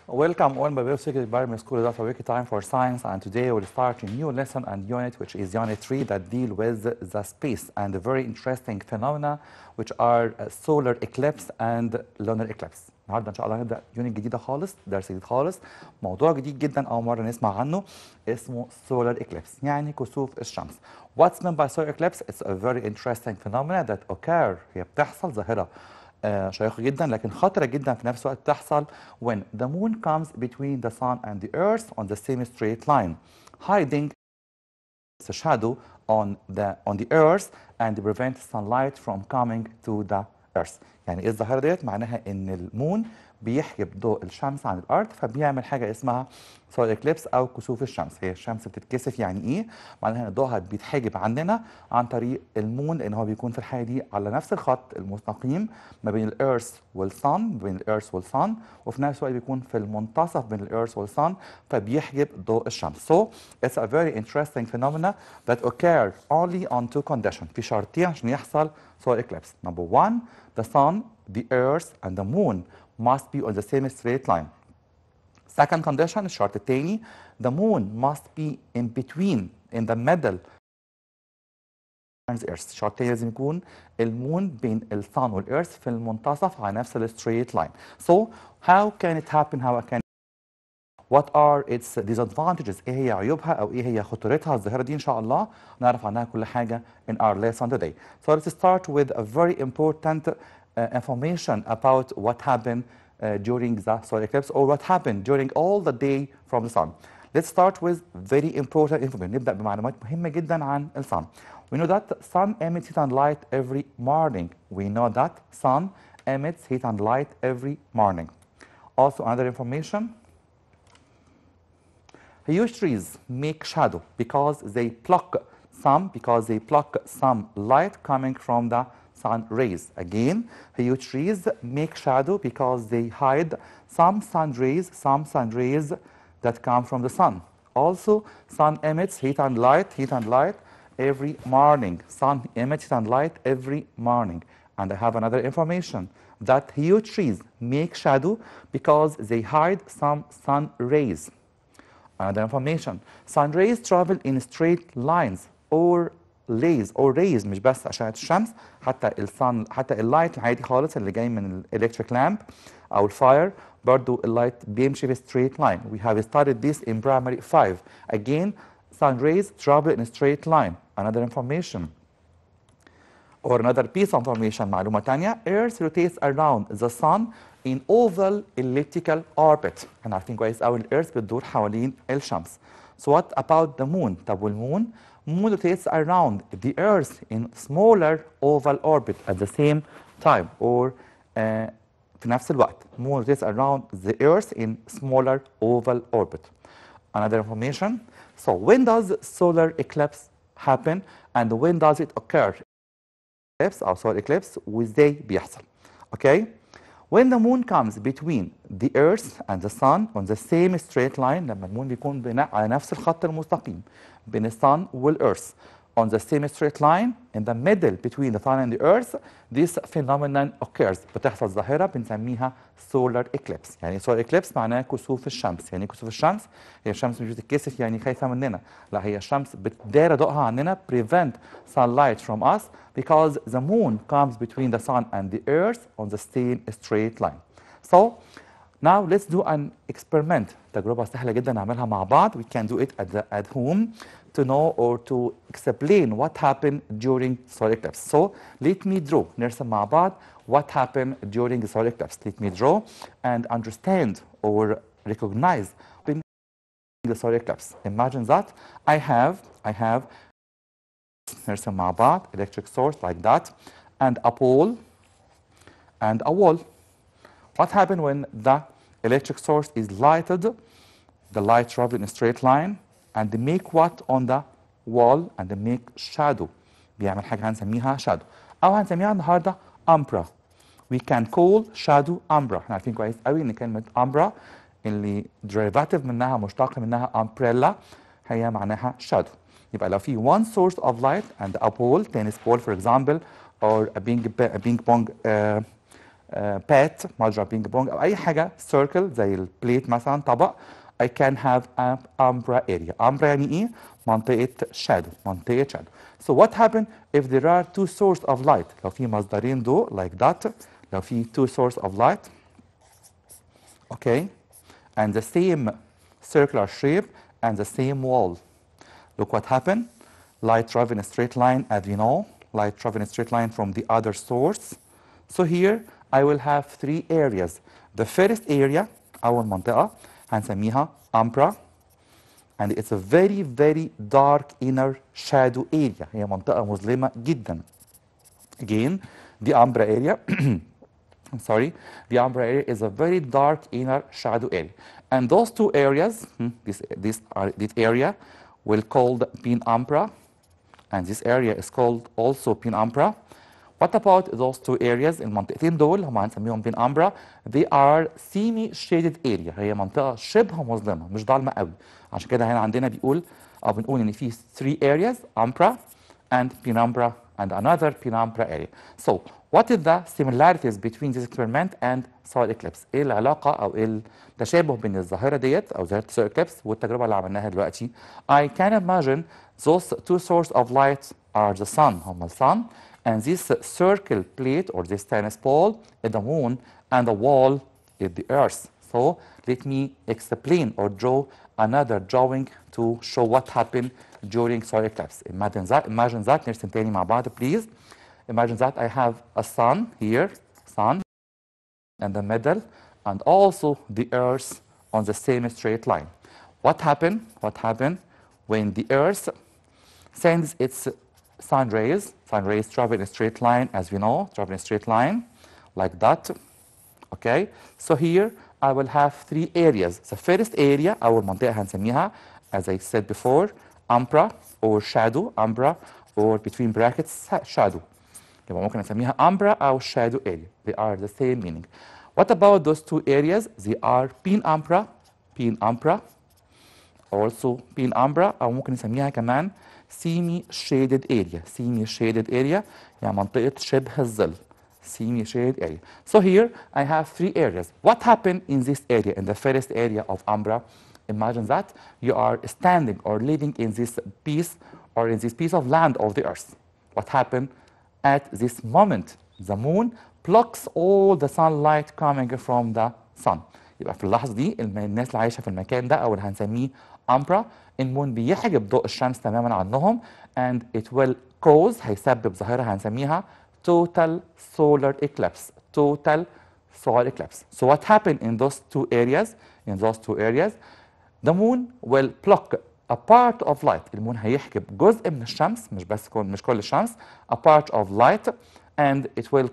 Welcome all my biosecurity primary school. That's a wiki time for science, and today we'll start a new lesson and unit, which is unit 3, that deal with the space and the very interesting phenomena which are solar eclipse and lunar eclipse. النهارده ان شاء الله هنبدا يونت جديده خالص، درس جديد خالص، موضوع جديد جدا اول مره نسمع عنه، اسمه solar eclipse، يعني كسوف الشمس. What's meant by solar eclipse? It's a very interesting phenomena that occur. هي بتحصل ظاهره شيقة جدا لكن خطرة جدا في نفس الوقت تحصل when the moon comes between the sun and the earth on the same straight line, hiding the shadow on the earth and prevent sunlight from coming to the earth. يعني ايه الظاهرة ديت؟ معناها ان المون بيحجب ضوء الشمس عن الارض، فبيعمل حاجه اسمها سولار اكليبس او كسوف الشمس. هي الشمس بتتكسف، يعني ايه؟ معناها ان ضوءها بيتحجب عننا عن طريق المون، لان هو بيكون في الحاله دي على نفس الخط المستقيم ما بين الارث والصن، وفي نفس الوقت بيكون في المنتصف بين الارث والصن، فبيحجب ضوء الشمس. So it's a very interesting phenomena that occur only on two conditions. في شرطين عشان يحصل solar eclipse. Number one, the sun, the earth and the moon must be on the same straight line. Second condition, الشرط الثاني, the moon must be in between, in the middle and earth. الشرط الثاني لازم يكون المون بين الصن والارث في المنتصف على نفس الستريت لاين. So how can it happen? What are its disadvantages? ايه هي عيوبها او ايه هي خطورتها الظاهره دي؟ ان شاء الله نعرف عنها كل حاجه in our lesson today. So let's start with a very important information about what happened during the solar eclipse, or what happened during all the day from the sun. Let's start with very important information. نبدأ بمعلومات مهمة جدا عن الصن. We know that sun emits heat and light every morning. We know that sun emits heat and light every morning. Also another information. Huge trees make shadow because they block some light coming from the sun rays. Again, huge trees make shadow because they hide some sun rays that come from the sun. Also, sun emits heat and light every morning. Sun emits heat and light every morning. And I have another information that huge trees make shadow because they hide some sun rays. Another information, sun rays travel in straight lines or rays مش بس أشعة الشمس، حتى اللايت العادي خالص اللي جاي من الالكتريك لامب أو الفاير برضو اللايت بيمشي في straight line. We have studied this in primary 5. Again, sun rays travel in straight line. Another information or another piece of information، معلومة تانية، Earth rotates around the sun in oval elliptical orbit. احنا عارفين كويس قوي الإيرث بتدور حوالين الشمس. So what about the moon؟ طب والمون؟ Moon rotates around the Earth in smaller oval orbit at the same time, or في نفس الوقت. Moon rotates around the Earth in smaller oval orbit. Another information. So when does solar eclipse happen and when does it occur؟ أو solar eclipse وإزاي بيحصل؟ Okay. When the moon comes between the earth and the sun on the same straight line، لما المون بيكون على نفس الخط المستقيم بين الصن والearth on the same straight line in the middle between the sun and the earth, this phenomenon occurs. بتحصل ظاهرة بنسميها solar eclipse. يعني solar eclipse معناها كسوف الشمس. يعني كسوف الشمس هي الشمس مش بتتكسف يعني خايفة مننا، لا هي الشمس بتدار ضوءها عننا prevent sunlight from us because the moon comes between the sun and the earth on the same straight line. So now let's do an experiment. تجربة سهلة جدا نعملها مع بعض. We can do it at home to know or to explain what happened during solar eclipse. So let me draw. نرسم مع بعض what happened during the solar eclipse. Let me draw and understand or recognize the solar eclipse. Imagine that I have نرسم مع بعض electric source like that and a pole and a wall. What happened when the electric source is lighted? The light travels in a straight line and they make what on the wall and they make shadow. بيعمل حاجة هنسميها shadow أو هنسميها النهاردة umbra. We can call shadow umbra. احنا عارفين كويس قوي إن كلمة umbra اللي derivative منها مشتق منها umbrella هي معناها shadow. يبقى لو في one source of light and a pole, tennis ball for example, or a ping pong بات مضرب بينج بونج او اي حاجه circle زي البليت مثلا طبق. I can have an umbra area. umbra يعني ايه؟ منطقه shadow، منطقه shadow. So what happen if there are two sources of light؟ لو في مصدرين ضوء like that، لو في two sources of light okay and the same circular shape and the same wall. Look what happened. Light travel in a straight line, as we know. Light travel in a straight line from the other source. So here I will have three areas. The first area, أول منطقة هنسميها umbra, and it's a very very dark inner shadow area. هي منطقة مظلمة جدا. Again, the umbra area I'm sorry, the umbra area is a very dark inner shadow area. And those two areas, this area will called penumbra, and this area is called also penumbra. What about those two areas؟ المنطقتين دول هم هنسميهم penumbra. They are semi-shaded area. هي منطقة شبه مظلمة مش ضلمة قوي. عشان كده هنا عندنا بنقول إن في three areas umbra and penumbra and another penumbra area. So what is the similarities between this experiment and solar eclipse؟ ايه العلاقة او ايه التشابه بين الظاهرة ديت او ظاهرة solar eclipse والتجربة اللي عملناها دلوقتي؟ I can imagine those two sources of light are the sun، هم sun, and this circle plate or this tennis ball is the moon and the wall is the earth. So let me explain or draw another drawing to show what happened during solar eclipse. Imagine that. نرسم تاني مع بعض please. Imagine that I have a sun here, sun in the middle, and also the earth on the same straight line. What happened? What happened when the earth sends its sun rays? Sun rays travel in a straight line, as we know, travel in a straight line like that. Okay, so here I will have three areas. The first area, أول منطقة هنسميها, as I said before, umbra or shadow, umbra or between brackets shadow. يبقى ممكن نسميها umbra أو shadow area. They are the same meaning. What about those two areas? They are penumbra, penumbra, also penumbra أو ممكن نسميها كمان semi-shaded area. Semi-shaded area يعني منطقة شبه الظل. Semi-shaded area. So here I have three areas. What happened in this area, in the first area of umbra? Imagine that you are standing or living in this piece or in this piece of land of the earth. What happened? At this moment, the moon blocks all the sunlight coming from the sun. يبقى في اللحظة دي الناس اللي عايشة في المكان ده أو اللي هنسميه umbra، المون بيحجب ضوء الشمس تماما عنهم and it will cause، هيسبب ظاهرة هنسميها total solar eclipse. Total solar eclipse. So what happened in those two areas? In those two areas, the moon will block a part of light. المون هيحجب جزء من الشمس، مش كل الشمس. A part of light, and it will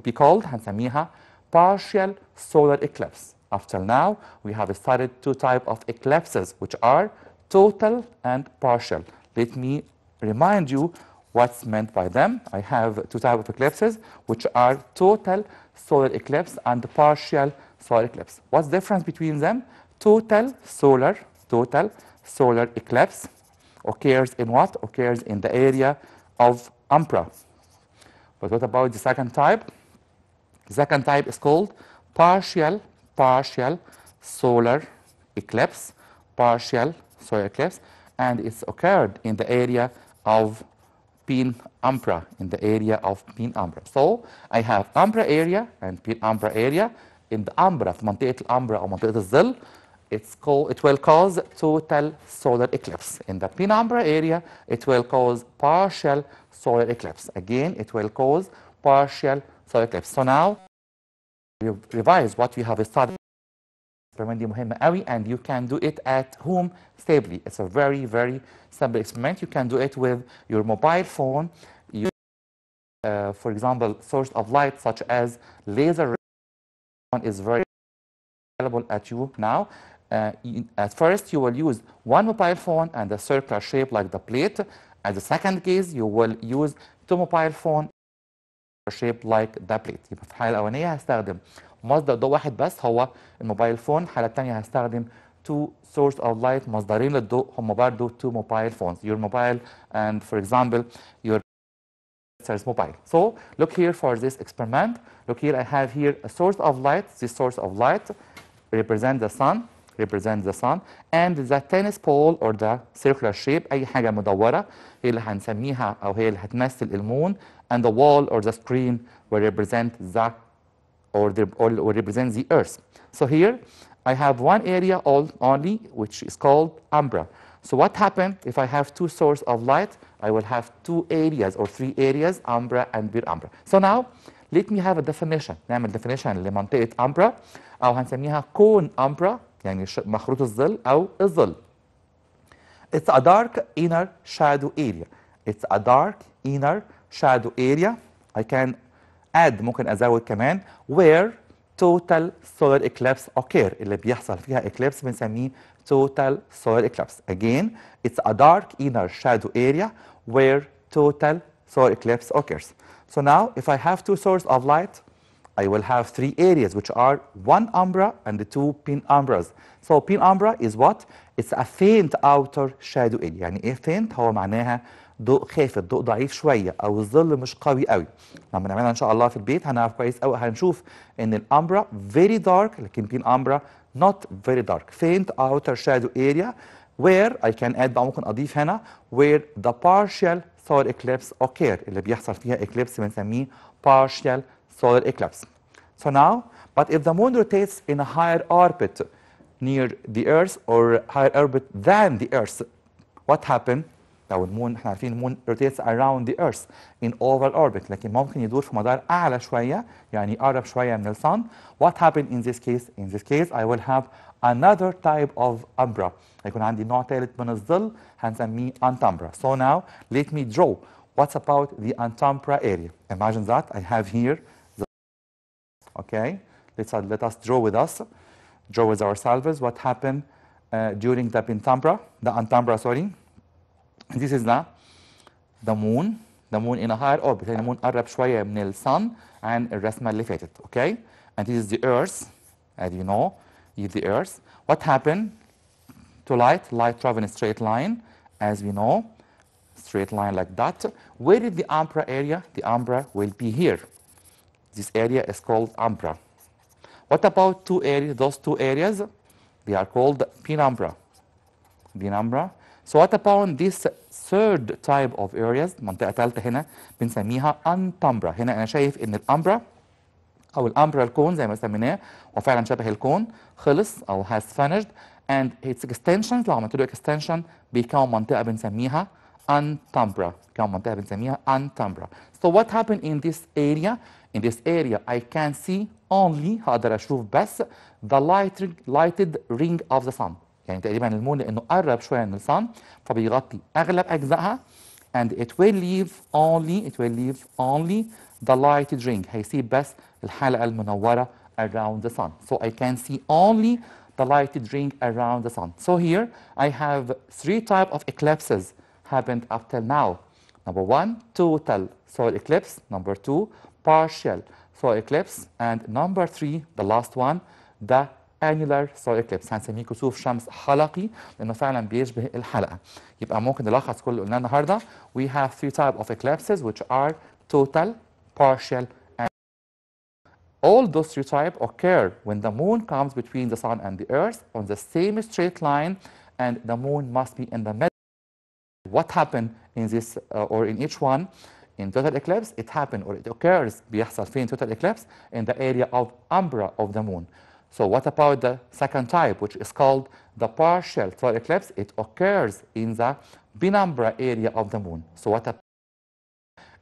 be called هنسميها partial solar eclipse. Up till now, we have studied two types of eclipses, which are total and partial. Let me remind you what's meant by them. I have two types of eclipses, which are total solar eclipse and partial solar eclipse. What's the difference between them? Total solar eclipse occurs in what? Occurs in the area of umbra. But what about the second type? The second type is called partial solar eclipse, partial solar eclipse, and it's occurred in the area of penumbra, in the area of penumbra. So I have umbra area and penumbra area. In the umbra, في منطقة الأمبرا أو منطقة الظل, it will cause total solar eclipse. In the penumbra area, it will cause partial solar eclipse. Again, it will cause partial solar eclipse. So now, we revise what we have studied. Experiment دي مهمة قوي, and you can do it at home stably. It's a very, very simple experiment. You can do it with your mobile phone. For example, source of light such as laser is very available at you now. At first, you will use one mobile phone and a circular shape like the plate. At the second case, you will use two mobile phones shape like the plate. يبقى في الحالة الأولانية هستخدم مصدر ضوء واحد بس هو الموبايل فون. الحالة الثانية هستخدم two source of light، مصدرين للضوء هم برضه two mobile phones. Your mobile and for example your visitor's mobile. So look here for this experiment. Look here, I have here a source of light. This source of light represents the sun, and the tennis ball or the circular shape, أي حاجة مدورة هي اللي هنسميها أو هي اللي هتمثل المون, and the wall or the screen will represent the or represent the earth. So here I have one area only which is called umbra. So what happened if I have two sources of light? I will have two areas or three areas, umbra and penumbra. So now let me have a definition. نعمل definition لمنطقة umbra أو هنسميها cone umbra يعني مخروط الظل أو الظل. It's a dark inner shadow area. It's a dark inner shadow area. I can add ممكن أزود كمان where total solar eclipse occur. اللي بيحصل فيها eclipse بنسميه total solar eclipse. Again, it's a dark inner shadow area where total solar eclipse occurs. So now, if I have two sources of light, I will have three areas, which are one umbra and the two penumbras. So penumbra is what? It's a faint outer shadow area. يعني إيه faint؟ هو معناها ضوء خافت، ضوء ضعيف شوية، أو الظل مش قوي قوي. لما نعملها إن شاء الله في البيت هنعرف كويس قوي، هنشوف إن الأمبرا very dark لكن penumbra not very dark. Faint outer shadow area where I can add بقى ممكن أضيف هنا where the partial solar eclipse occur. اللي بيحصل فيها eclipse بنسميه partial solar eclipse. So now, but if the moon rotates in a higher orbit near the Earth or higher orbit than the Earth, what happened؟ لو المون احنا عارفين المون rotates around the Earth in oval orbit لكن ممكن يدور في مدار أعلى شوية يعني قرب شوية من الصن. What happened in this case? In this case I will have another type of umbra. هيكون عندي نوع ثالث من الظل هنسميه antumbra. So now let me draw. What's about the antumbra area? Imagine that I have here. Okay, let us draw with us. Draw with ourselves what happened during the antumbra, sorry. This is the moon in a higher orbit. يعني المون قرب شوية من الصن عن الرسمة اللي فاتت. Okay, and this is the Earth, as you know, is the Earth. What happened to light? Light travels in a straight line, as we know, straight line like that. Where is the umbra area? The umbra will be here. This area is called umbra. What about two areas? Those two areas, they are called penumbra. So what about this third type of areas? منطقة ثالثة هنا بنسميها antumbra. هنا أنا شايف إن الأمبرا أو الأمبرا الكون زي ما سميناه وفعلا شبه الكون خلص أو has finished and its extensions لو عملت له extension بيكون منطقة بنسميها antumbra. So what happened in this area? In this area I can see only هقدر أشوف بس the lighted ring of the sun. يعني تقريبا المون لانه قرب شويه من الصن فبيغطي اغلب اجزائها and it will leave only the lighted ring. هيسيب بس الحلقه المنوره around the sun. So I can see only the lighted ring around the sun. So here I have three types of eclipses happened up till now. Number one, total solar eclipse. Number two, partial solar eclipse. And number three, the last one, the annular solar eclipse. هنسميه كسوف شمس حلقي لأنه فعلا بيشبه الحلقة. يبقى ممكن نلخص كل اللي قلناه النهارده. We have three types of eclipses which are total, partial, and all those three types occur when the moon comes between the sun and the earth on the same straight line and the moon must be in the middle. What happened in this or in each one? In total eclipse, it happened or it occurs بيحصل فين total eclipse in the area of umbra of the moon. So what about the second type, which is called the partial solar eclipse? It occurs in the penumbra area of the moon. So what about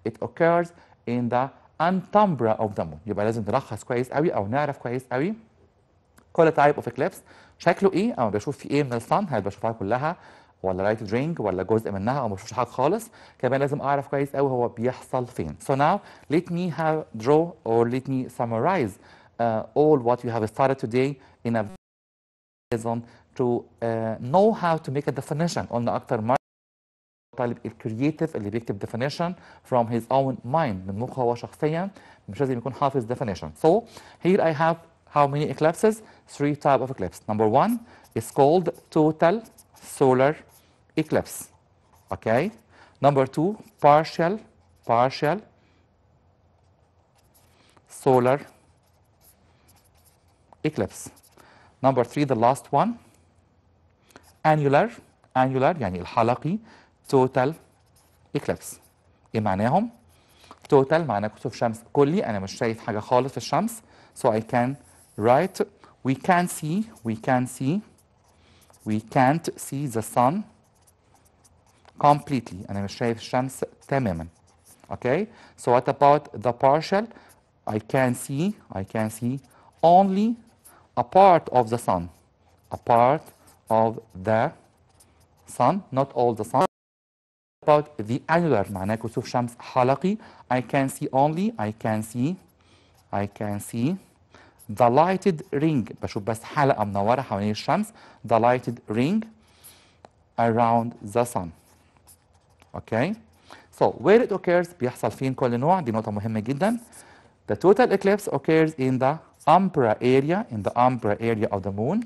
it occurs in the antumbra of the moon. يبقى لازم نلخص كويس قوي او نعرف كويس قوي كل type of eclipse شكله ايه او بشوف فيه ايه من الصن، هل بشوفها كلها ولا لايت درينج ولا جزء منها او ما بشوفش حاجه خالص. كمان لازم اعرف كويس قوي هو بيحصل فين. So now let me draw or let me summarize all what you have started today in a lesson to know how to make a definition. قلنا اكتر مره طالب الكرييتيف اللي بيكتب definition from his own mind من مخه هو شخصيا، مش لازم يكون حافظ definition. So here I have how many eclipses? Three types of eclipse. Number one is called total solar eclipse. Okay. Number two, partial solar eclipse. Number 3, the last one, annular يعني الحلقي total eclipse. ايه معناهم؟ total معناه كسوف شمس كلي، انا مش شايف حاجه خالص في الشمس. So I can write we can't see the sun completely. انا مش شايف الشمس تماما. Okay? So what about the partial? I can see only a part of the sun. A part of the sun, not all the sun. About the annular معناه كسوف شمس حلقي. I can see the lighted ring. بشوف بس حلقة منورة حوالين الشمس. The lighted ring around the sun. Okay? So where it occurs بيحصل فين كل نوع؟ دي نقطة مهمة جدا. The total eclipse occurs in the umbra area of the moon.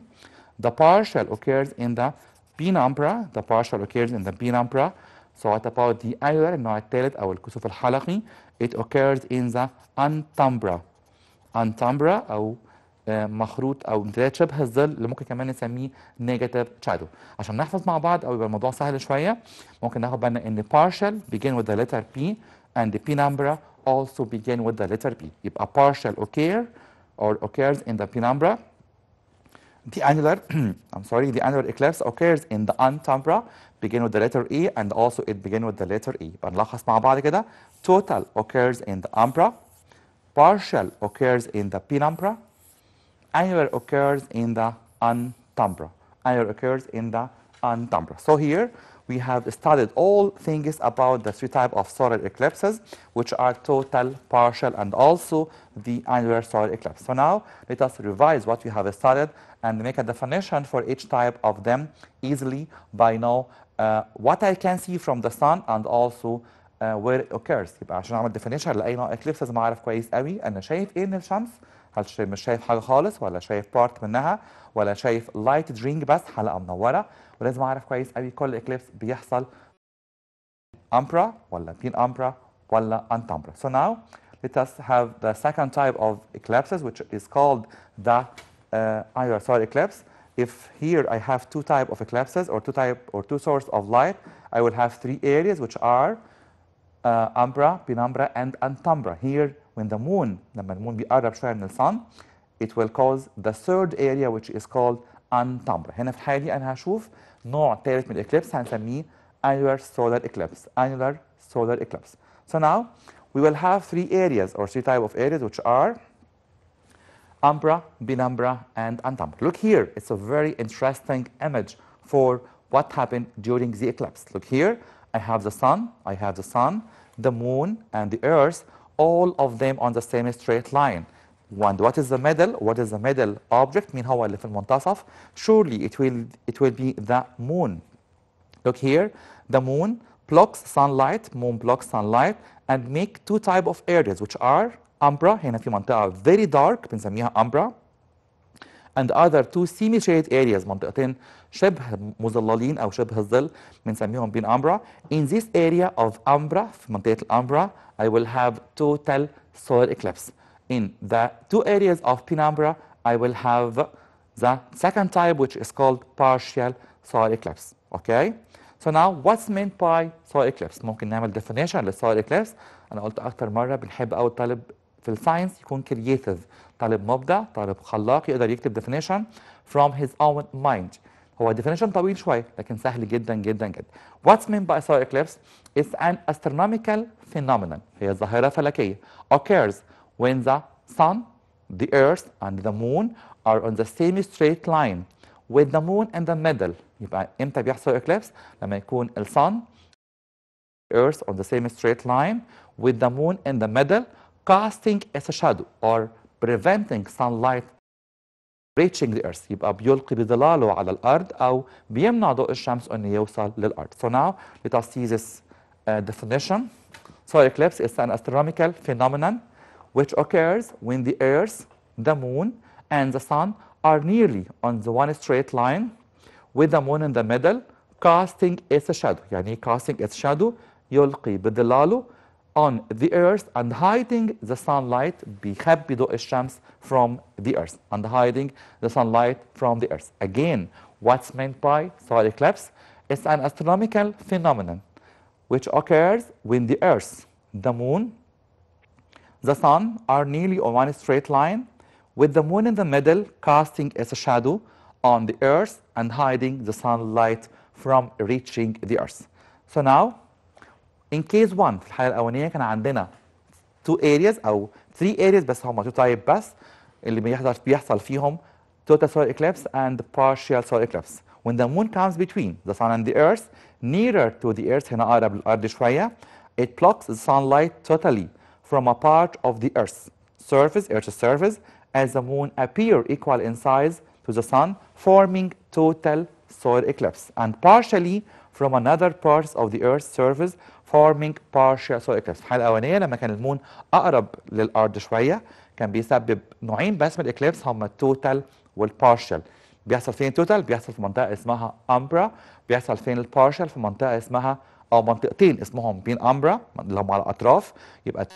The partial occurs in the penumbra. So what about the annular النوع الثالث أو الكسوف الحلقي؟ It occurs in the antumbra أو مخروط أو امتداد شبه الظل اللي ممكن كمان نسميه negative shadow. عشان نحفظ مع بعض أو يبقى الموضوع سهل شوية ممكن ناخد بالنا إن partial begin with the letter P and the penumbra also begin with the letter P. يبقى partial occurs in the penumbra. The annular eclipse occurs in the antumbra, begin with the letter E and also it begin with the letter E. بنلخص مع بعض كده. Total occurs in the umbra, partial occurs in the penumbra, annular occurs in the antumbra. So here we have studied all things about the 3 types of solar eclipses, which are total, partial, and also the annular solar eclipse. So now let us revise what we have studied and make a definition for each type of them easily by now what I can see from the sun and also where it occurs. يبقى عشان اعمل definition لاي نوع eclipse لازم اعرف كويس قوي انا شايف ايه من الشمس. هل مش شايف حاجه خالص ولا شايف بارت منها ولا شايف لايت درينج بس حلقه منوره. ولازم اعرف كويس قوي كل اكليبس بيحصل umbra ولا penumbra ولا antumbra. So now let us have the second type of eclipses, which is called the annular solar eclipse. If here I have 2 types of eclipses or 2 sources of light, I will have 3 areas which are umbra, penumbra, and antumbra. Here when the moon لما المون بيقرب شويه من الصن it will cause the third area which is called antumbra. هنا في الحالة دي أنا هشوف نوع ثالث من الإكليبس هنسميه annular solar eclipse. So now we will have 3 areas or 3 types of areas which are umbra, penumbra, and antumbra. Look here, it's a very interesting image for what happened during the eclipse. Look here, I have the sun, the moon, and the earth, all of them on the same straight line. What is the middle object? مين هو اللي في المنتصف? Surely it will be the moon. Look here, the moon blocks sunlight, and make 2 types of areas which are umbra. هنا في منطقة very dark بنسميها umbra, and other 2 semi-shaded areas منطقتين شبه مظللين أو شبه الظل بنسميهم penumbra. In this area of umbra في منطقة الumbra I will have total solar eclipse. In the 2 areas of penumbra, I will have the second type, which is called partial solar eclipse. Okay? So now, what's meant by solar eclipse? ممكن نعمل definition للsolar eclipse. أنا قلت أكتر مرة بنحب أول طالب في الساينس يكون creative، طالب مبدع، طالب خلاق يقدر يكتب definition from his own mind. هو definition طويل شوية لكن سهل جدا جدا جدا. What's meant by solar eclipse? It's an astronomical phenomenon. هي ظاهرة فلكية. Occurs when the sun, the earth, and the moon are on the same straight line with the moon in the middle. يبقى امتى بيحصل eclipse؟ لما يكون ال sun, earth on the same straight line with the moon in the middle, casting as a shadow or preventing sunlight reaching the earth. يبقى بيلقي بظلاله على الأرض أو بيمنع ضوء الشمس أن يوصل للأرض. So now let us see this definition. Solar eclipse is an astronomical phenomenon which occurs when the earth, the moon, and the sun are nearly on the one straight line with the moon in the middle, casting its shadow. يعني casting its shadow يلقي بظلاله on the earth and hiding the sunlight بيخبي ضوء الشمس from the earth and hiding the sunlight from the earth. Again, what's meant by solar eclipse? It's an astronomical phenomenon which occurs when the earth, the moon, the sun are nearly on one straight line with the moon in the middle casting its shadow on the earth and hiding the sunlight from reaching the earth. So now in case 1 في الحالة الأولانية كان عندنا 2 areas أو 3 areas بس هم 2 type بس اللي بيحصل فيهم total solar eclipse and partial solar eclipse. When the moon comes between the sun and the earth nearer to the earth هنا أقرب للأرض شوية it blocks the sunlight totally from a part of the earth's surface as the moon appear equal in size to the sun forming total solar eclipse and partially from another parts of the earth's surface forming partial solar eclipse. في الحالة الأولانية لما كان المون أقرب للأرض شوية كان بيسبب نوعين بس من الإكليبس هم التوتال والبارشال. بيحصل فين التوتال؟ بيحصل في منطقة اسمها أمبرا، بيحصل فين البارشال؟ في منطقة اسمها أو منطقتين اسمهم بين أمبرا اللي هم على الأطراف، يبقى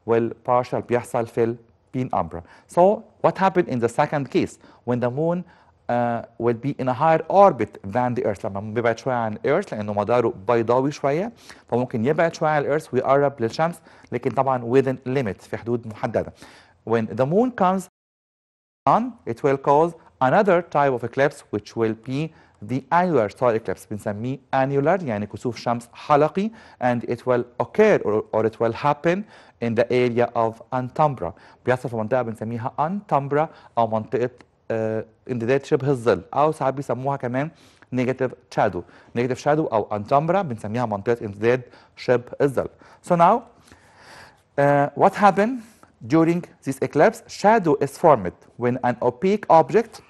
والبارشال بيحصل في البين أمبرا. So what happened in the second case when the moon will be in a higher orbit than the earth؟ لما بيبعد شويه عن الارث لانه مداره بيضاوي شويه فممكن يبعد شويه عن الارث ويقرب للشمس لكن طبعا within limit في حدود محدده. When the moon comes on it will cause another type of eclipse which will be the annular solar eclipse. بنسميه annular يعني كسوف شمس حلقي and it will occur or it will happen in the area of Antumbra. بيحصل في منطقه بنسميها Antumbra او منطقه امتداد شبه الظل او ساعات بيسموها كمان نيجاتيف شادو او انتمبرا بنسميها منطقه امتداد شبه الظل. So now what happened during this eclipse? Shadow is formed when an opaque object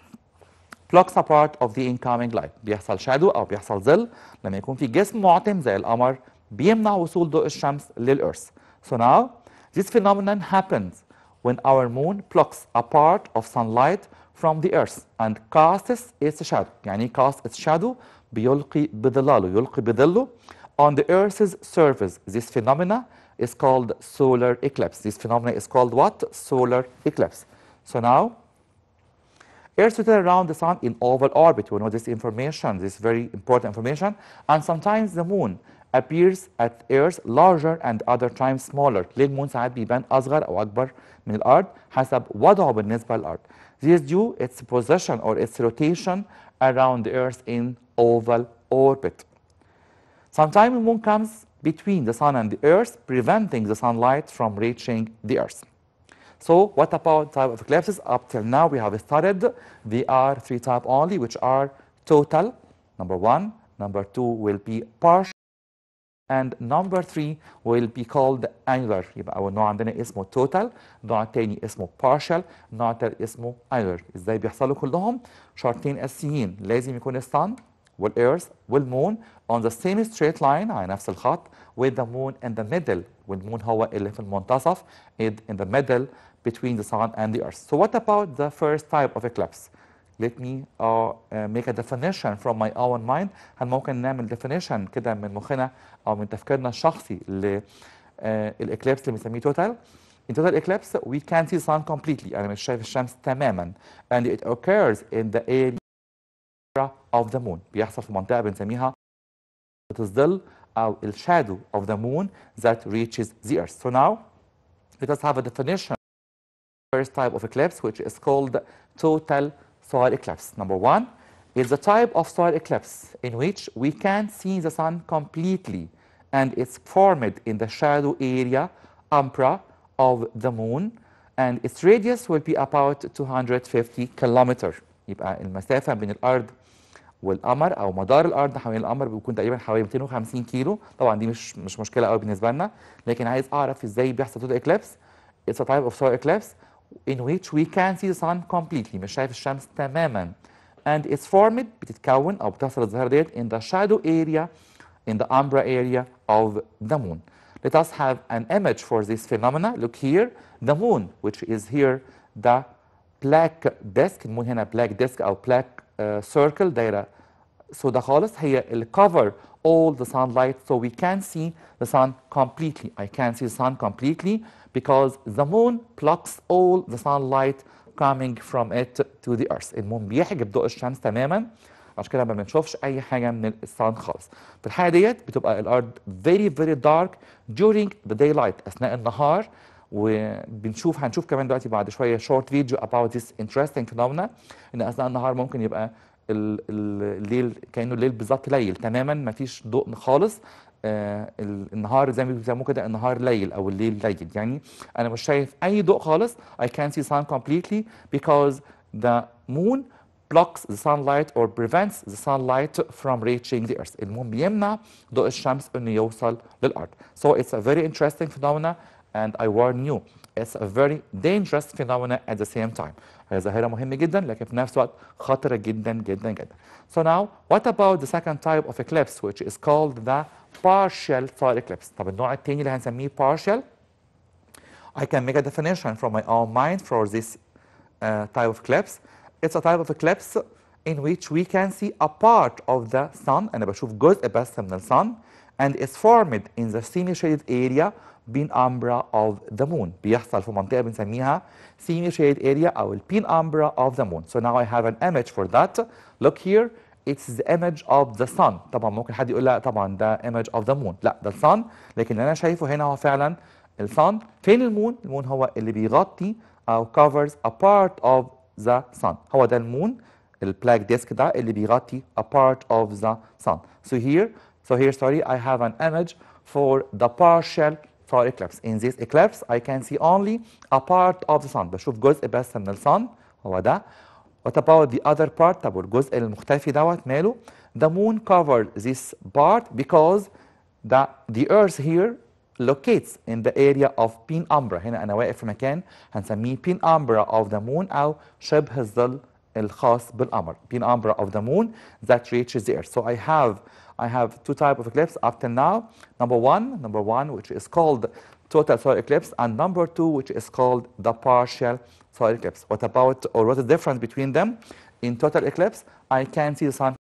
blocks a part of the incoming light. بيحصل شادو او بيحصل ظل لما يكون في جسم معتم زي القمر بيمنع وصول ضوء الشمس للأرث. So now this phenomenon happens when our moon blocks a part of sunlight from the earth and casts its shadow. يعني cast its shadow بيلقي بظلاله يلقي بظله on the earth's surface. This phenomena is called solar eclipse. This phenomena is called what? Solar eclipse. So now Earth rotates around the sun in oval orbit. We know this information, this very important information. And sometimes the moon appears at Earth larger and other times smaller. ليه المون ساعات بيبان أصغر أو أكبر من الأرض حسب وضعه بالنسبة للأرض. This is due its position or its rotation around the Earth in oval orbit. Sometimes the moon comes between the sun and the Earth, preventing the sunlight from reaching the Earth. So what about type of eclipses? Up till now we have studied there are 3 types only, which are total, number 1, number 2 will be partial, and number 3 will be called annular. يبقى أول نوع عندنا اسمه total، النوع الثاني اسمه partial، النوع الثالث اسمه annular. ازاي بيحصلوا كلهم؟ شرطين أساسيين، لازم يكون الsun والearth والmoon on the same straight line على نفس الخط with the moon in the middle، والمون هو اللي في المنتصف in the middle between the sun and the earth. So what about the first type of eclipse? Let me make a definition from my own mind. هل ممكن نعمل definition كده من مخنا أو من تفكيرنا الشخصي للإكليبس اللي بنسميه total؟ In total eclipse we can see the sun completely. أنا مش شايف الشمس تماما. And it occurs in the area of the moon. بيحصل في منطقة بنسميها الظل أو الشادو of the moon that reaches the earth. So now let us have a definition. First type of eclipse, which is called total solar eclipse. Number 1 is the type of solar eclipse in which we can see the sun completely and it's formed in the shadow area umbra of the moon and its radius will be about 250 kilometers. يبقى المسافة بين الأرض والقمر أو مدار الأرض حوالين القمر بيكون تقريبا حوالي 250 كيلو. طبعا دي مش مشكلة قوي بالنسبة لنا، لكن عايز أعرف إزاي بيحصل total eclipse. It's a type of solar eclipse in which we can see the sun completely. مش شايف الشمس تماما. And it's formed بتتكون أو بتحصل الظاهرة ديت in the shadow area in the umbra area of the moon. Let us have an image for this phenomena. Look here, the moon, which is here the black disk. المون هنا black disk أو black circle دايرة سودا خالص هي ال cover all the sunlight, so we can't see the sun completely. I can't see the sun completely because the moon blocks all the sunlight coming from it to the earth. المون بيحجب ضوء الشمس تماما، عشان كده ما بنشوفش اي حاجه من الصن خالص. في الحاله ديت بتبقى الارض very very dark during the daylight اثناء النهار. هنشوف كمان دلوقتي بعد شويه short video about this interesting phenomena، ان اثناء النهار ممكن يبقى الليل كانه الليل بالظبط ليل تماما، ما فيش ضوء خالص. النهار زي ما بيسموه كده النهار ليل او الليل ليل، يعني انا مش شايف اي ضوء خالص. I can't see sun completely because the moon blocks the sunlight or prevents the sunlight from reaching the earth. المون بيمنع ضوء الشمس انه يوصل للارض. So it's a very interesting phenomena and I warn you it's a very dangerous phenomena at the same time. هي ظاهرة مهمة جدا لكن في نفس الوقت خطرة جدا جدا جدا. So now what about the second type of eclipse which is called the partial solar eclipse. طب النوع الثاني اللي هنسميه partial. I can make a definition from my own mind for this type of eclipse. It's a type of eclipse in which we can see a part of the sun. أنا بشوف جزء بس من sun and it's formed in the semi-shaded area penumbra of the moon. بيحصل في منطقة بنسميها semi-shaded area أو penumbra of the moon. So now I have an image for that. Look here. It's the image of the sun. طبعا ممكن حد يقول لا طبعا ده image of the moon. لا ده الsun، لكن اللي أنا شايفه هنا هو فعلا الsun. فين المون؟ المون هو اللي بيغطي أو covers a part of the sun. هو ده المون، البلاك ديسك ده اللي بيغطي a part of the sun. So here sorry I have an image for the partial solar eclipse. In this eclipse I can see only a part of the sun. بشوف جزء بس من الsun هو ده. What about the other part؟ طب والجزء المختفي دوت ماله؟ The moon covers this part because the earth here locates in the area of penumbra. هنا أنا واقف في مكان هنسميه penumbra of the moon أو شبه الظل الخاص بالقمر. Penumbra of the moon that reaches the earth. So I have two types of eclipse up till now. Number one which is called total solar eclipse, and number two which is called the partial solar eclipse. What is the difference between them? In total eclipse, I can see the sun.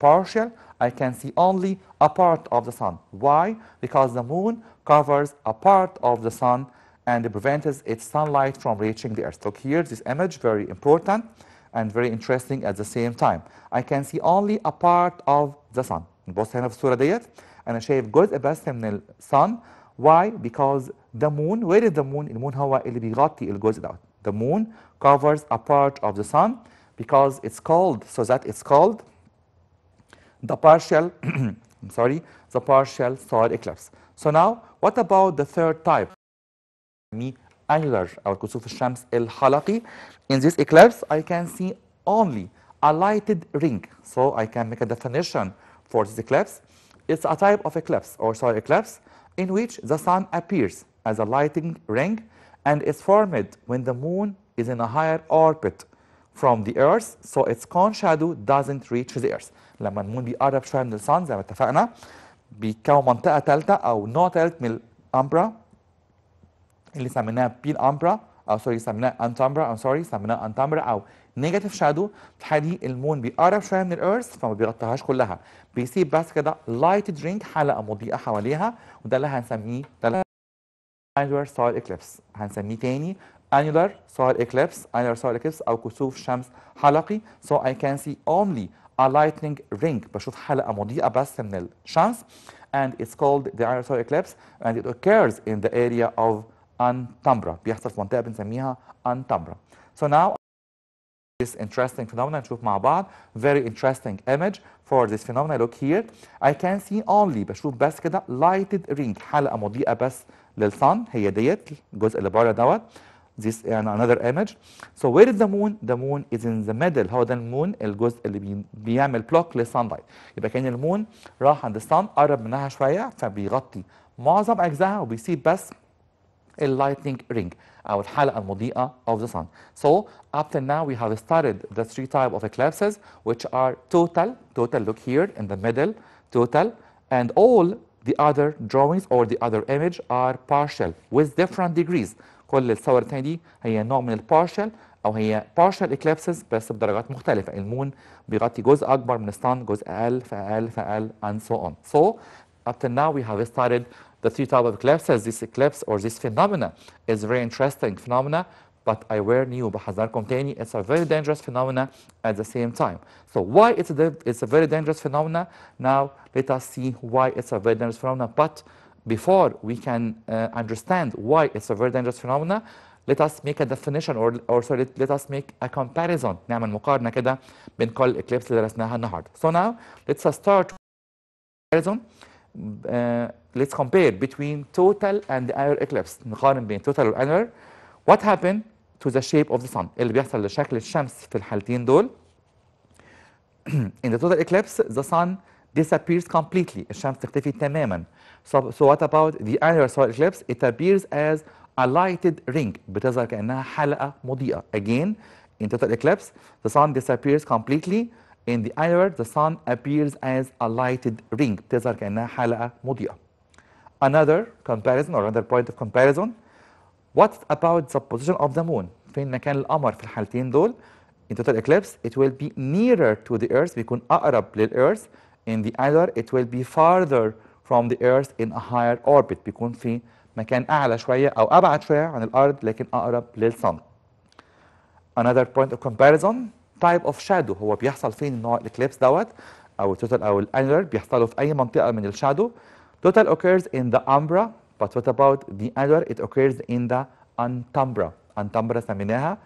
Partial, I can see only a part of the sun. Why? Because the moon covers a part of the sun and prevents its sunlight from reaching the earth. Look here, this image, very important and very interesting at the same time. I can see only a part of the sun. نبص هنا في الصورة ديت أنا شايف جزء بس من الsun. Why? Because the moon, where is the moon? المون هو اللي بيغطي الجزء دوت. The moon covers a part of the sun because it's called the partial the partial solar eclipse. So now what about the third type? Annular أو كسوف الشمس الحلقي. In this eclipse I can see only a lighted ring. So I can make a definition for this eclipse. It's a type of eclipse or solar eclipse in which the sun appears as a lighting ring and is formed when the moon is in a higher orbit from the earth, so its cone shadow doesn't reach the earth. لما المون بيقرب شويه من الصن زي ما اتفقنا بيكون منطقه ثالثه او نوع ثالث من الامبرا اللي سميناها بين امبرا او سميناها انتامبرا سميناها انتامبرا او نيجاتيف شادو. في الحاله دي المون بيقرب شويه من الارث فما بيغطيهاش كلها، بيسيب بس كده لايتد رينج حلقه مضيئه حواليها، وده اللي هنسميه annular solar eclipse. هنسميه تاني annular solar eclipse او كسوف شمس حلقي. So I can see only a lightning ring. بشوف حلقه مضيئه بس من الشمس and it's called the annular solar eclipse and it occurs in the area of Antumbra. بيحصل في منطقه بنسميها Antumbra. So now this interesting phenomenon نشوف مع بعض. Very interesting image for this phenomenon. Look here. I can see only بشوف بس كده lighted ring حلقه مضيئه بس للصن، هي ديت الجزء اللي بره دوت. This another image. So where is the moon? The moon is in the middle. هو ده المون الجزء اللي بيعمل بلوك للسانلايت. يبقى كان المون راح عند الصن قرب منها شويه فبيغطي معظم اجزائها وبيسيب بس اللايتنينج رينج أو الحلقة المضيئة of the sun. So up to now we have studied the three types of eclipses which are total, look here in the middle, total, and all the other drawings or the other image are partial with different degrees. كل الصور الثانية دي هي نوع من البارشال او هي partial eclipses بس بدرجات مختلفه. المون بيغطي جزء اكبر من الصن، جزء اقل فاقل فاقل and so on. So up to now we have studied the three types of eclipses. This eclipse or this phenomena is very interesting phenomena, but I warn you بحذركم تاني it's a very dangerous phenomena at the same time. So why it's a very dangerous phenomena? Now let us see why it's a very dangerous phenomena. But before we can understand why it's a very dangerous phenomena, let us make a definition or sorry, let us make a comparison. نعمل مقارنة كده بين كل الإكليبس اللي درسناها النهارده. So now let's start comparison. Let's compare between total and annular eclipse. نقارن بين total و annular. What happened to the shape of the sun؟ اللي بيحصل لشكل الشمس في الحالتين دول. In the total eclipse, the sun disappears completely. الشمس تختفي تماما. So what about the annular solar eclipse? It appears as a lighted ring. بتظهر كأنها حلقة مضيئة. Again, in total eclipse, the sun disappears completely. In the annular, the sun appears as a lighted ring. بتظهر كأنها حلقة مضيئة. Another comparison or another point of comparison. What about the position of the moon؟ فين مكان القمر في الحالتين دول؟ In total eclipse, it will be nearer to the earth. بيكون أقرب للأرث. In the annular, it will be farther from the earth in a higher orbit. بيكون في مكان أعلى شوية أو أبعد شوية عن الأرض لكن أقرب للصن. Another point of comparison, type of shadow. هو بيحصل فين نوع الإكليبس دوت أو التوتال أو الأنيولار؟ بيحصلوا في أي منطقة من الشادو. Total occurs in the umbra, but what about the annular? It occurs in the antumbra. antumbra سميناها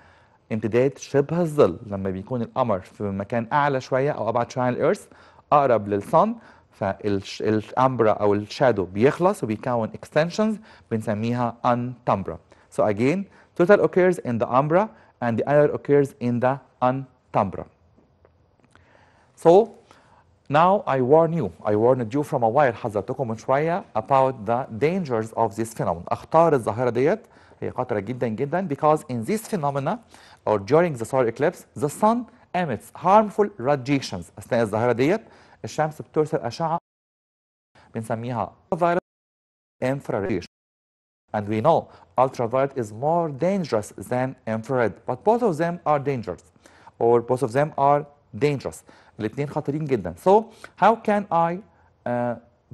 امتداد شبه الظل. لما بيكون القمر في مكان أعلى شوية أو أبعد شوية عن الأرث أقرب للصن، فالأمبرا أو الشادو بيخلص وبيكون extensions بنسميها antumbra. So again, total occurs in the umbra and the annular occurs in the antumbra. So now I warned you from a while. حذرتكم من شوية about the dangers of this phenomenon. أخطار الظاهرة ديت هي خطرة جدا جدا because in this phenomena or during the solar eclipse the sun emits harmful radiations. أثناء الظاهرة ديت الشمس بترسل أشعة بنسميها ultraviolet infrared. And we know ultraviolet is more dangerous than infrared, but both of them are dangerous or both of them are dangerous. الاثنين خطيرين جدا. So how can I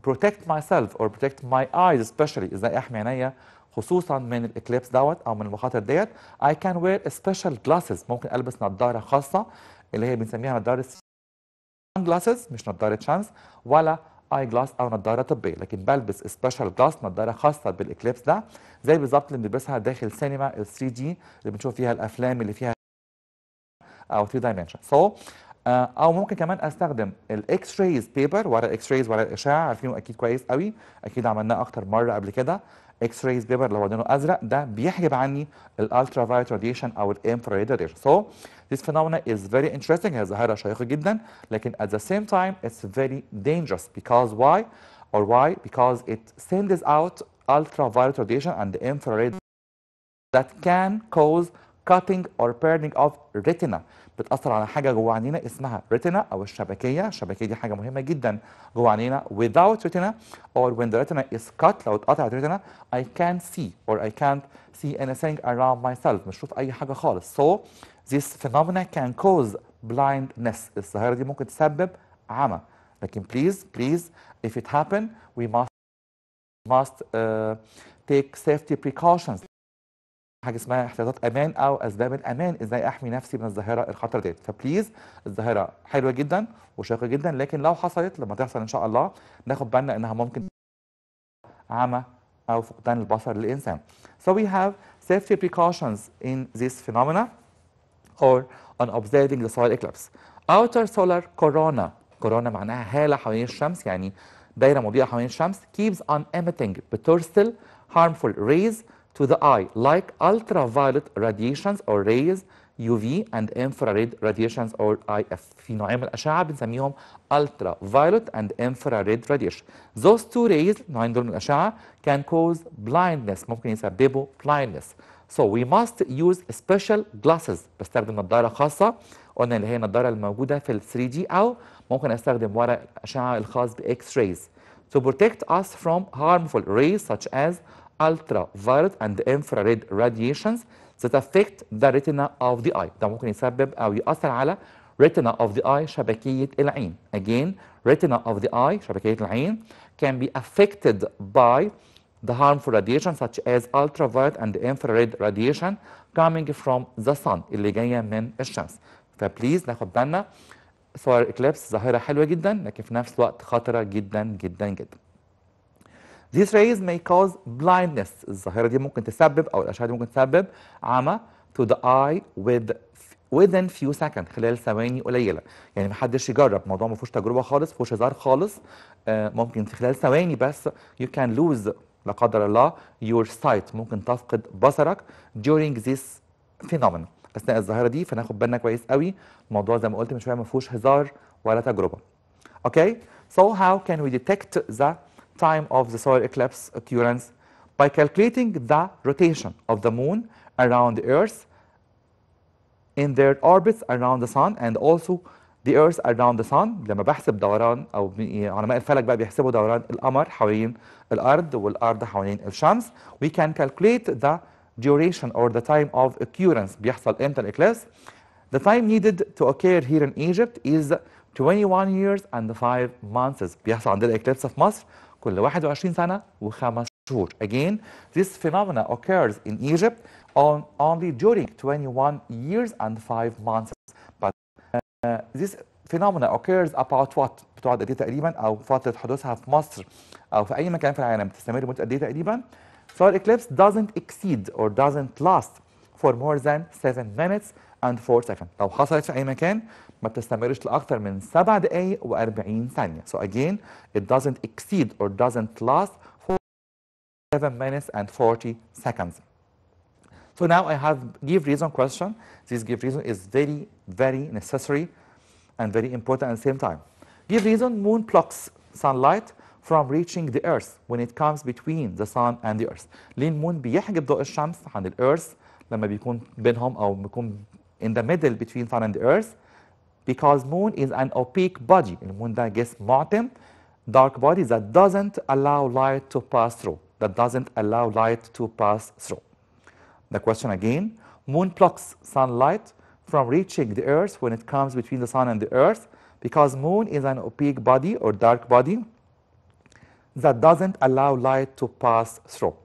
protect myself or protect my eyes especially؟ ازاي احمي عينيا خصوصا من الاكليبس دوت او من المخاطر ديت؟ I can wear special glasses. ممكن البس نظاره خاصه اللي هي بنسميها نظاره glasses، مش نظاره شمس ولا اي جلاس او نظاره طبيه، لكن بلبس سبيشال جلاس نظاره خاصه بالاكليبس ده، زي بالظبط اللي بنلبسها داخل سينما ال 3 دي اللي بنشوف فيها الافلام اللي فيها او 3 دايمنشن. او ممكن كمان استخدم الاكس رايز بيبر، ورق الاكس رايز، ورق الاشعه، عارفينه اكيد كويس قوي، اكيد عملناه اكتر مره قبل كده. اكس رايز بيبر اللي هو لونه ازرق ده بيحجب عني الالترا فايولت راديشن او الانفراريد راديشن. So this phenomena is very interesting. هي ظاهره شيقه جدا، لكن at the same time it's very dangerous because why? Because it sends out ultraviolet radiation and the infrared that can cause cutting or burning of retina. بتأثر على حاجة جوه عينينا اسمها retina أو الشبكية. الشبكية دي حاجة مهمة جدا جوه عينينا. Without retina or when the retina is cut، لو اتقطعت الريتنا I can't see or I can't see anything around myself، مش شوف أي حاجة خالص. So this phenomena can cause blindness. الظاهرة دي ممكن تسبب عمى. لكن please if it happen we must take safety precautions. حاجه اسمها احتياطات امان او اسباب الامان، ازاي احمي نفسي من الظاهره الخطره ديت. فبليز الظاهره حلوه جدا وشيقه جدا، لكن لو حصلت لما تحصل ان شاء الله ناخد بالنا انها ممكن عمى او فقدان البصر للانسان. So we have safety precautions in this phenomena or on observing the solar eclipse. Outer solar corona معناها هاله حوالين الشمس، يعني دايره مضيئه حوالين الشمس. keeps on emitting بترسل harmful rays to the eye like ultraviolet radiations or rays UV and infrared radiations or IF. في نوعين من الأشعة بنسميهم ultraviolet and infrared radiation. Those two rays، نوعين دول من الأشعة، can cause blindness، ممكن يسببوا blindness. So we must use special glasses. بستخدم نظارة خاصة، قلنا اللي هي النظارة الموجودة في ال 3D، أو ممكن أستخدم ورق الأشعة الخاص ب X-rays to protect us from harmful rays such as ultraviolet and infrared radiations. that affect the retina of the eye. ده ممكن يسبب أو يأثر على retina of the eye شبكية العين. Again, retina of the eye شبكية العين can be affected by the harmful radiation such as ultraviolet and infrared radiation coming from the sun اللي جاية من الشمس. فبليز ناخد بالنا solar eclipse ظاهرة حلوة جدا لكن في نفس الوقت خطرة جدا جدا جدا. These rays may cause blindness. الظاهرة دي ممكن تسبب أو الأشعة دي ممكن تسبب عمى to the eye within few seconds خلال ثواني قليلة. يعني محدش يجرب، الموضوع ما فيهوش تجربة خالص، ما فيهوش هزار خالص. ممكن في خلال ثواني بس you can lose لا قدر الله your sight، ممكن تفقد بصرك during this phenomenon أثناء الظاهرة دي. فناخد بالنا كويس قوي، الموضوع زي ما قلت من شوية ما فيهوش هزار ولا تجربة. Okay, so how can we detect the time of the solar eclipse occurrence? By calculating the rotation of the moon around the earth in their orbits around the sun and also the earth around the sun. لما بحسب دوران او علماء الفلك بقى بيحسبوا دوران القمر حوالين الارض والارض حوالين الشمس. We can calculate the duration or the time of occurrence. بيحصل امتى الeclipse. The time needed to occur here in Egypt is 21 years and 5 months. بيحصل عندنا eclipse في مصر كل 21 سنة و5 شهور. Again, this phenomena occurs in Egypt only during 21 years and 5 months. But this phenomena occurs about what؟ بتقعد قد ايه تقريبا أو فترة حدوثها في مصر أو في أي مكان في العالم تستمر مدة قد ايه تقريبا؟ Solar eclipse doesn't exceed or doesn't last for more than 7 minutes and 4 seconds. لو حصلت في أي مكان ما بتستمرش لأكثر من 7 دقايق و40 ثانية. So again, it doesn't exceed or doesn't last for 7 minutes and 40 seconds. So now I have give reason question. This give reason is very, very necessary and very important at the same time. Give reason: moon blocks sunlight from reaching the earth when it comes between the sun and the earth. ليه المون بيحجب ضوء الشمس عن الارث لما بيكون بينهم او بيكون in the middle between sun and the earth? Because moon is an opaque body. المون ده جسم معتم, dark body that doesn't allow light to pass through. That doesn't allow light to pass through. The question again: moon blocks sunlight from reaching the earth when it comes between the sun and the earth because moon is an opaque body or dark body that doesn't allow light to pass through.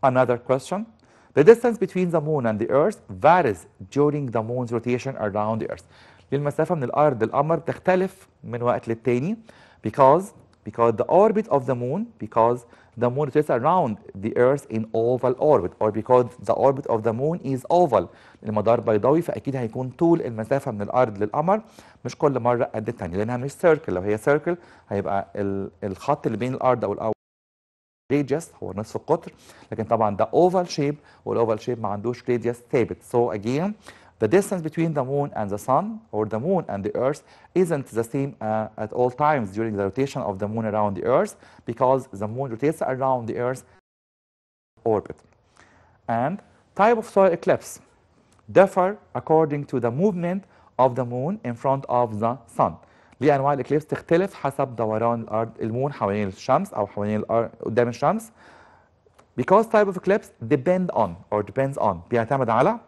Another question: the distance between the moon and the earth varies during the moon's rotation around the earth. المسافة من الأرض للقمر تختلف من وقت للتاني because the orbit of the moon, because the moon rotates around the earth in oval orbit, or because the orbit of the moon is oval. المدار بيضاوي فأكيد هيكون طول المسافة من الأرض للقمر مش كل مرة قد التانية لأنها مش circle. لو هي circle هيبقى الخط اللي بين الأرض أو radius هو نصف القطر, لكن طبعا ده oval shape والoval shape ما عندوش radius ثابت. So again, the distance between the moon and the sun or the moon and the earth isn't the same at all times during the rotation of the moon around the earth because the moon rotates around the earth orbit. And type of solar eclipse differ according to the movement of the moon in front of the sun. ليه أنواع الإكليبس تختلف حسب دوران الأرض المون حوالين الشمس أو حوالين الأرض قدام الشمس. Because type of eclipse depends on بيعتمد على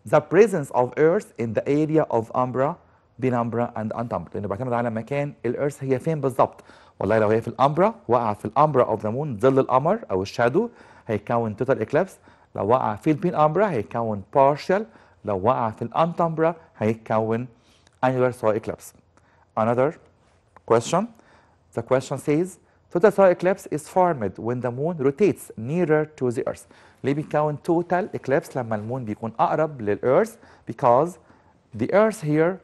the presence of Earth in the area of umbra, penumbra and antumbra. لأنه بيعتمد على مكان الإيرث هي فين بالظبط. والله لو هي في الأمبرا وقع في الأمبرا أوف ذا مون ظل القمر أو الشادو هيكون توتال إكليبس. لو وقع في البين أمبرا هيكون partial. لو وقع في الأنتمبرا هيكون annular solar eclipse. Another question. The question says total solar eclipse is formed when the moon rotates nearer to the earth. ليه بيكون total eclipse لما المون بيكون أقرب للإيرث؟ Because the earth here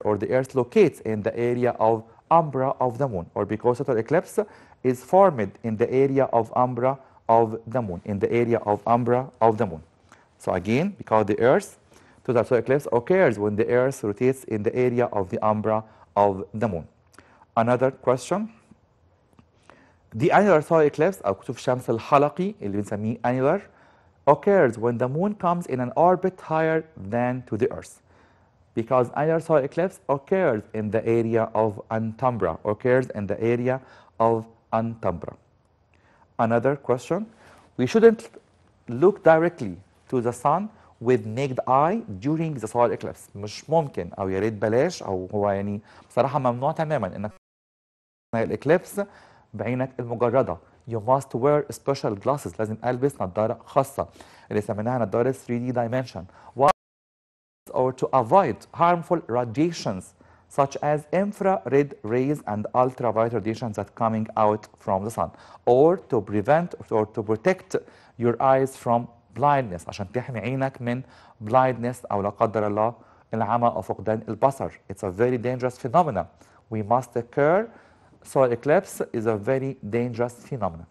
or the earth locates in the area of umbra of the moon, or because total eclipse is formed in the area of umbra of the moon, in the area of umbra of the moon. So again, because the earth total solar eclipse occurs when the earth rotates in the area of the umbra of the moon. Another question. The annular solar eclipse أو كسوف الشمس الحلقي اللي بنسميه annular occurs when the moon comes in an orbit higher than to the earth. Because annular solar eclipse occurs in the area of antumbra, Another question. We shouldn't look directly to the sun with naked eye during the solar eclipse. مش ممكن او يا ريت بلاش او هو يعني بصراحه ممنوع تماما انك الاكليبس بعينك المجرده. You must wear special glasses. لازم البس نظاره خاصه اللي سميناها نظاره 3D dimension. Why? Or to avoid harmful radiations such as infrared rays and ultraviolet radiations that coming out from the sun, or to prevent or to protect your eyes from blindness عشان تحمي عينك من blindness أو لا قدر الله العمى أو فقدان البصر. It's a very dangerous phenomenon. We must occur. Solar eclipse is a very dangerous phenomenon.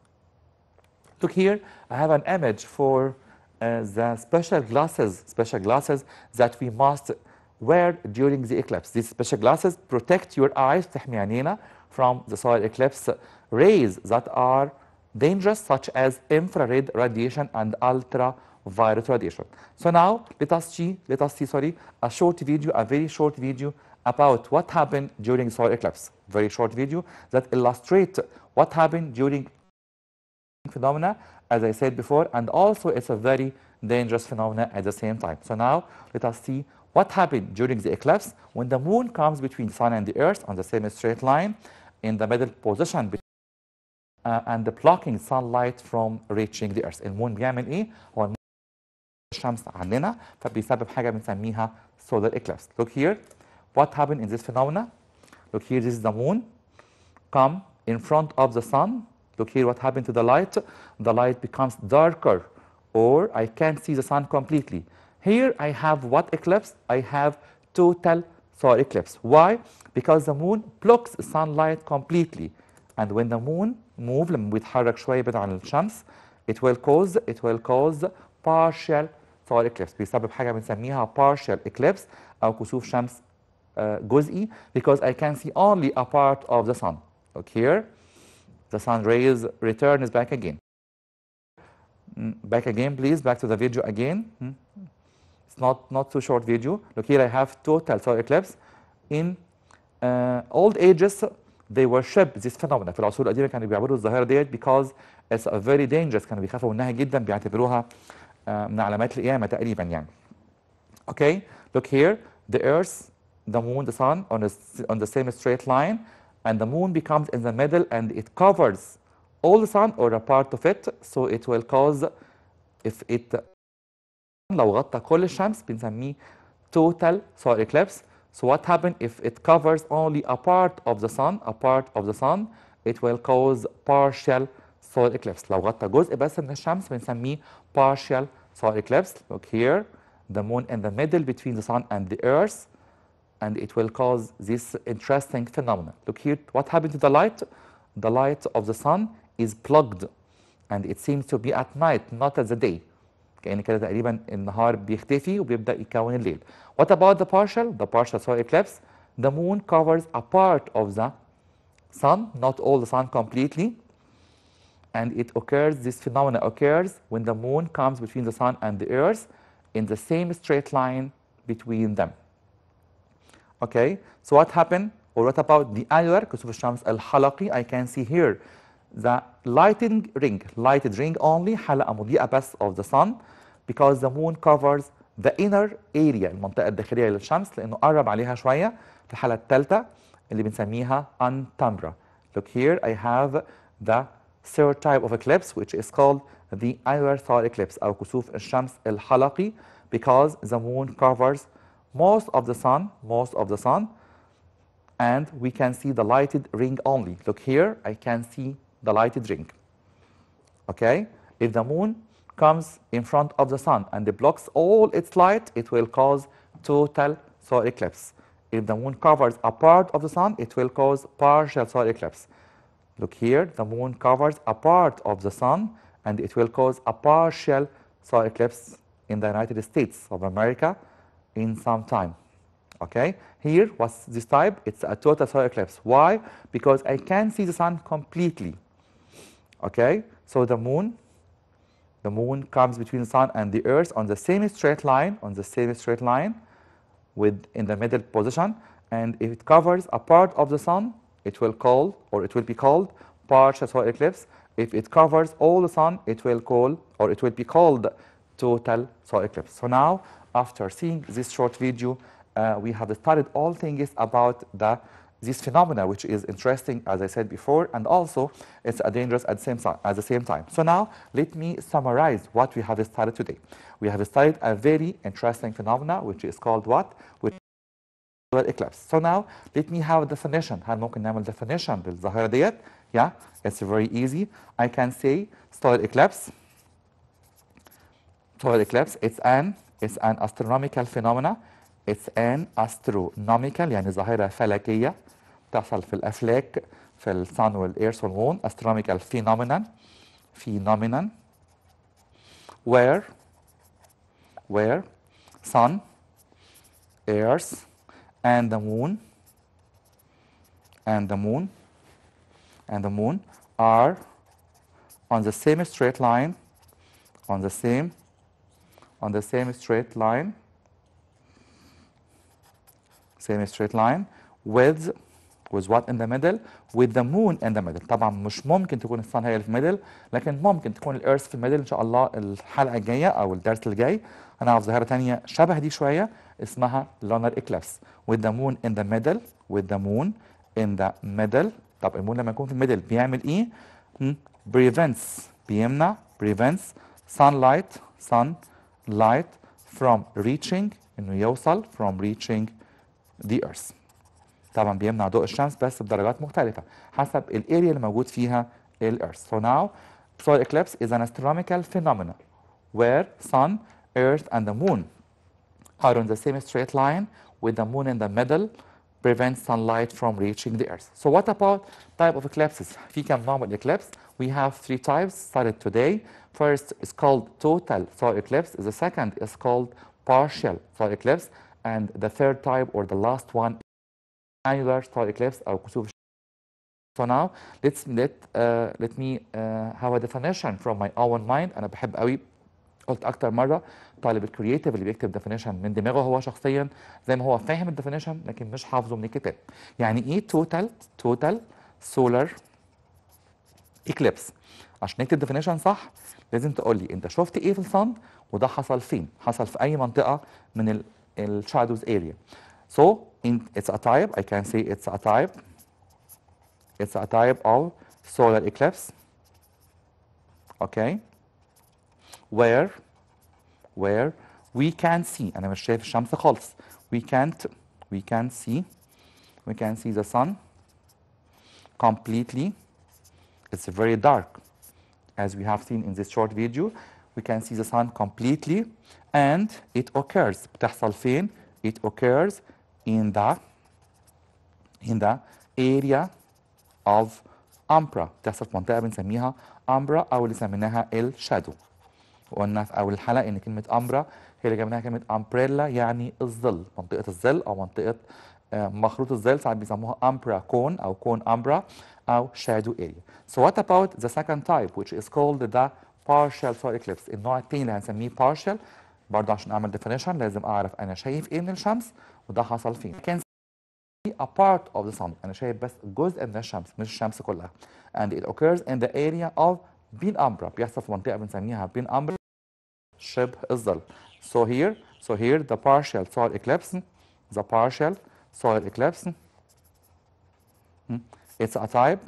Look here, I have an image for the special glasses that we must wear during the eclipse. These special glasses protect your eyes تحمي عينينا from the solar eclipse rays that are dangerous, such as infrared radiation and ultraviolet radiation. So now let us see a short video, a very short video about what happened during solar eclipse. Very short video that illustrates what happened during phenomena, as I said before, and also it's a very dangerous phenomena at the same time. So now let us see what happened during the eclipse when the moon comes between the sun and the earth on the same straight line in the middle position and blocking sunlight from reaching the earth. المون بيعمل ايه؟ هو الشمس عننا فبيسبب حاجه بنسميها solar eclipse. Look here what happened in this phenomena. Look here, this is the moon come in front of the sun. Look here what happened to the light. The light becomes darker, or I can't see the sun completely. Here I have what eclipse? I have total solar eclipse. Why? Because the moon blocks sunlight completely. And when the moon move لما بيتحرك شوية بعيد عن الشمس it will cause partial solar eclipse. بيسبب حاجة بنسميها partial eclipse أو كسوف شمس جزئي, because I can see only a part of the sun. Look here, the sun rays returns back again. Back again, please, back to the video again. It's not too short video. Look here, I have total solar eclipse. In old ages, they worship this phenomenon. في العصور القديمة كانوا بيعبدوا الظاهرة ديت because it's a very dangerous. كانوا بيخافوا منها جدا, بيعتبروها من علامات القيامة تقريبا يعني. Okay, look here, the earth, the moon, the sun on the same straight line, and the moon becomes in the middle and it covers all the sun or a part of it, so it will cause, if it لو غطى كل الشمس بنسميه total solar eclipse. So what happens if it covers only a part of the sun, it will cause partial solar eclipse. لو غطى جزء بس من الشمس بنسميه partial solar eclipse. Look here, the moon in the middle between the sun and the earth, and it will cause this interesting phenomenon. Look here, what happened to the light? The light of the sun is plugged, and it seems to be at night, not at the day. كأن كده تقريبا النهار بيختفي وبيبدأ يكون الليل. What about the partial solar eclipse? The moon covers a part of the sun, not all the sun completely, and this phenomenon occurs when the moon comes between the sun and the earth in the same straight line between them. Okay, so what happened, or what about the annular كسوف الشمس الحلقي? I can see here the lighted ring only, حلقة مضيئة بس of the sun, because the moon covers the inner area, المنطقة الداخلية للشمس, لأنه قرب عليها شوية. الحالة الثالثة اللي بنسميها antumbra. Look here, I have the third type of eclipse, which is called the annular solar eclipse أو كسوف الشمس الحلقي, because the moon covers most of the sun, and we can see the lighted ring only. Look here, I can see the lighted ring. Okay, if the moon comes in front of the sun and it blocks all its light, it will cause total solar eclipse. If the moon covers a part of the sun, it will cause partial solar eclipse. Look here, the moon covers a part of the sun and it will cause a partial solar eclipse in the United States of America in some time. Okay, here, what's this type? It's a total solar eclipse. Why? Because I can't see the sun completely. Okay, so the moon comes between the sun and the earth on the same straight line, in the middle position, and if it covers a part of the sun, it will be called partial solar eclipse, If it covers all the sun, it will be called total solar eclipse. So now, after seeing this short video, we have studied all things about this phenomena, which is interesting, as I said before, and also it's dangerous at the same time. So now, let me summarize what we have studied today. We have studied a very interesting phenomena, which is called what? Which is solar eclipse. So now, let me have a definition. هل ممكن نعمل definition للظاهرة ديت? Yeah, it's very easy. I can say solar eclipse. Solar eclipse, it's an astronomical phenomena. It's an astronomical يعني ظاهرة فلكية تحصل في الأفلاك في الصن والإيرث والمون. astronomical phenomenon where sun, earth, and the moon are on the same straight line, on the same straight line, with what in the middle? With the moon in the middle. طبعا مش ممكن تكون الصن هي اللي في الميدل، لكن ممكن تكون الارث في الميدل. ان شاء الله الحلقه الجايه او الدرس الجاي هنعرف ظاهره ثانيه شبه دي شويه اسمها lunar eclipse with the moon in the middle. طب المون لما يكون في الميدل بيعمل ايه؟ بيمنع sunlight from reaching انه يوصل from reaching the earth. طبعا بيمنع ضوء الشمس بس بدرجات مختلفة حسب الاريا اللي موجود فيها الارث. So now solar eclipse is an astronomical phenomenon where sun, earth and the moon are on the same straight line with the moon in the middle prevents sunlight from reaching the earth. So what about type of eclipses? في كم نوع من eclipse? We have 3 types started today. First is called total solar eclipse. The second is called partial solar eclipse. And the third type or the last one annular solar eclipse أو كسوف. So now let me have a definition from my own mind. أنا بحب قوي قلت أكتر مرة طالب الكرييتيف اللي بيكتب definition من دماغه هو شخصيا زي ما هو فاهم الديفينيشن لكن مش حافظه من الكتاب. يعني إيه total solar eclipse؟ عشان نكتب definition صح لازم تقول لي أنت شفت إيه في الصن وده حصل فين؟ حصل في أي منطقة من الشادوز area. So it's a type. I can say it's a type of solar eclipse. Okay. Where we can see. أنا مش شايف الشمس خالص. We can see the sun completely. It's very dark. As we have seen in this short video, we can see the sun completely and it occurs. بتحصل فين؟ It occurs in the area of umbra. بتحصل في منطقة بنسميها umbra أو اللي سميناها الشادو. وقلنا في أول الحلقة إن كلمة umbra هي اللي جابناها كلمة umbrella يعني الظل، منطقة الظل أو منطقة مخروط الظل. ساعات بيسموها umbra cone أو cone umbra أو shadow area. So what about the second type which is called the partial solar eclipse؟ النوع الثاني اللي هنسميه partial. برضه عشان أعمل definition لازم أعرف أنا شايف إيه من الشمس وده حصل فين. can see a part of the sun. أنا شايف بس جزء من الشمس مش الشمس كلها. And it occurs in the area of penumbra. بيحصل في منطقة بنسميها penumbra شبه الظل. So here the partial solar eclipse, it's a type.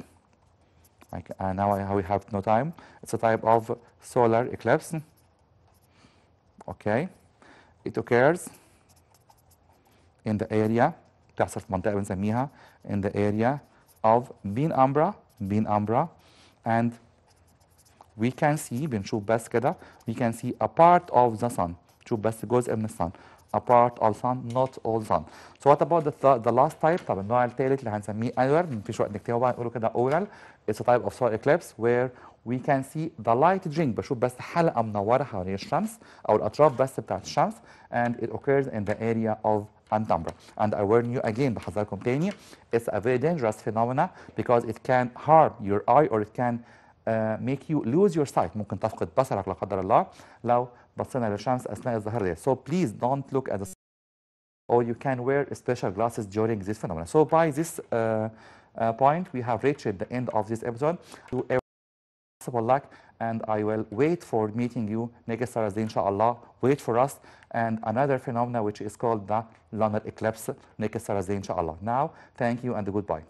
Now we have no time. It's a type of solar eclipse. Okay, it occurs in the area. بتحصل في منطقة بنسميها in the area of penumbra, and we can see بنشوف بس كده we can see a part of the sun. نشوف بس جزء من الصن. A part of sun, not all sun. So what about the last type؟ طب النوع الثالث اللي هنسميه annular. مفيش وقت نكتبه بقى نقوله كده oral. It's a type of solar eclipse where we can see the light ring. بشوف بس حلقة منورة حوالين الشمس أو الأطراف بس بتاعت الشمس. And it occurs in the area of penumbra. And I warn you again بحذركم تاني. It's a very dangerous phenomena because it can harm your eye or it can make you lose your sight. ممكن تفقد بصرك لا قدر الله لو بصينا للشمس أثناء الظهر دي. So please don't look at the sun or you can wear special glasses during this phenomenon. So by this point we have reached the end of this episode. possible luck, and I will wait for meeting you next Thursday, inshallah. Wait for us and another phenomena which is called the lunar eclipse next Thursday, inshallah. Now, thank you and goodbye.